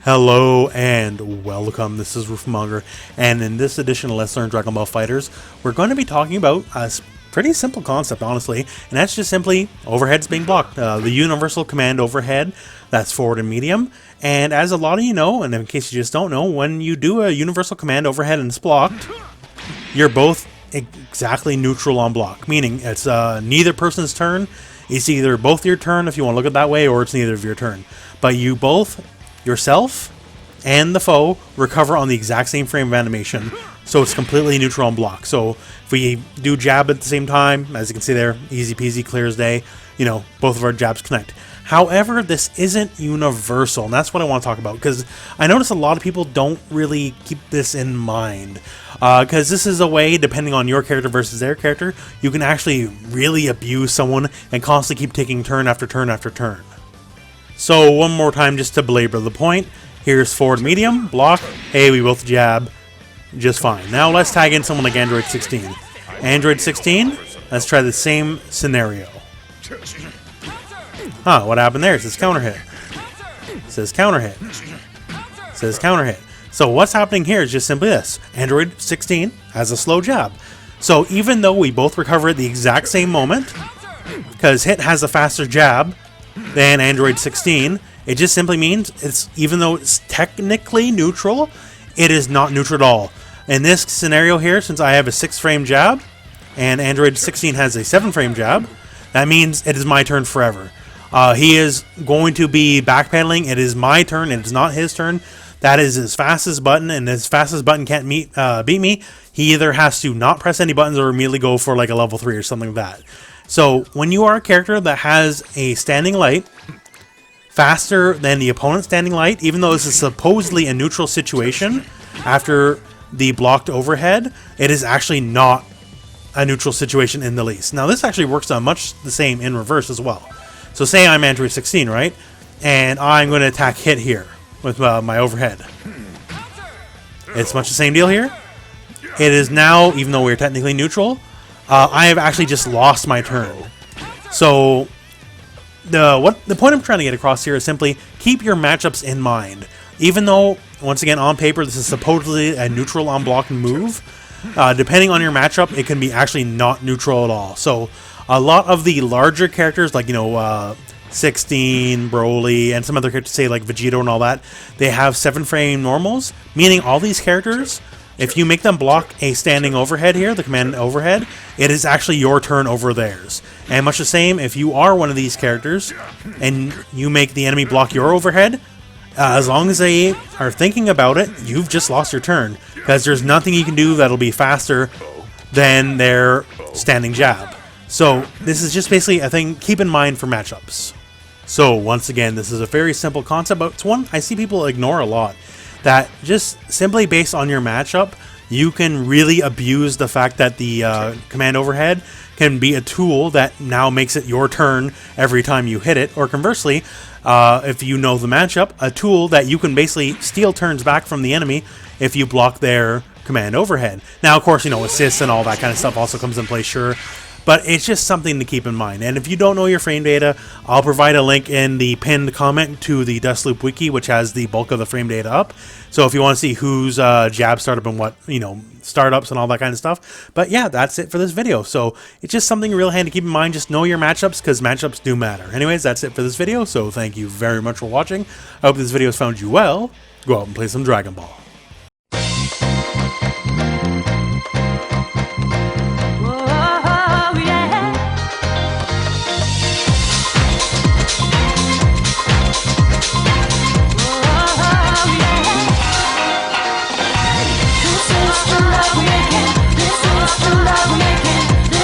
Hello and welcome, this is Rooflemonger, and in this edition of Let's Learn Dragon Ball FighterZ, we're going to be talking about a pretty simple concept, honestly, and that's just simply overheads being blocked. The universal command overhead, that's forward and medium, and as a lot of you know, and in case you just don't know, when you do a universal command overhead and it's blocked, you're both exactly neutral on block, meaning it's neither person's turn. It's either both your turn if you want to look at it that way, or it's neither of your turn. But you both, yourself and the foe, recover on the exact same frame of animation, so it's completely neutral on block. So if we do jab at the same time, as you can see there, easy peasy, clear as day, you know, both of our jabs connect. However, this isn't universal, and that's what I want to talk about, because I notice a lot of people don't really keep this in mind, because this is a way, depending on your character versus their character, you can actually really abuse someone and constantly keep taking turn after turn after turn. So one more time, just to belabor the point, here's forward medium, block, hey, we both jab, just fine. Now let's tag in someone like Android 16. Android 16, let's try the same scenario. Huh, what happened there? It says counter hit. It says counter hit. It says counter hit. So what's happening here is just simply this. Android 16 has a slow jab. So even though we both recover at the exact same moment, because hit has a faster jab than Android 16, it just simply means it's, even though it's technically neutral, it is not neutral at all. In this scenario here, since I have a 6-frame jab and Android 16 has a 7-frame jab, that means it is my turn forever. He is going to be backpedaling. It is my turn. It is not his turn. That is his fastest button, and his fastest button can't beat me. He either has to not press any buttons or immediately go for like a level 3 or something like that. So when you are a character that has a standing light faster than the opponent's standing light, even though this is supposedly a neutral situation after the blocked overhead, it is actually not a neutral situation in the least. Now this actually works on much the same in reverse as well. So say I'm Android 16, right? And I'm going to attack hit here with my overhead. It's much the same deal here. It is now, even though we're technically neutral, I have actually just lost my turn. So the point I'm trying to get across here is simply keep your matchups in mind. Even though, once again, on paper, this is supposedly a neutral on block move, depending on your matchup, it can be actually not neutral at all. So a lot of the larger characters, like, you know, 16, Broly, and some other characters, say like Vegito and all that, they have 7-frame normals, meaning all these characters, if you make them block a standing overhead here, the command overhead, it is actually your turn over theirs. And much the same, if you are one of these characters and you make the enemy block your overhead, as long as they are thinking about it, you've just lost your turn, because there's nothing you can do that'll be faster than their standing jab. So this is just basically a thing keep in mind for matchups. So once again, this is a very simple concept, but it's one I see people ignore a lot. That just simply based on your matchup, you can really abuse the fact that the command overhead can be a tool that now makes it your turn every time you hit it, or conversely, if you know the matchup, a tool that you can basically steal turns back from the enemy if you block their command overhead. Now, of course, you know, assists and all that kind of stuff also comes in play, sure. But it's just something to keep in mind. And if you don't know your frame data, I'll provide a link in the pinned comment to the Dustloop wiki, which has the bulk of the frame data up. So if you want to see who's jab startup and what, you know, startups and all that kind of stuff. But yeah, that's it for this video. So it's just something real handy to keep in mind. Just know your matchups, because matchups do matter. Anyways, that's it for this video. So thank you very much for watching. I hope this video has found you well. Go out and play some Dragon Ball.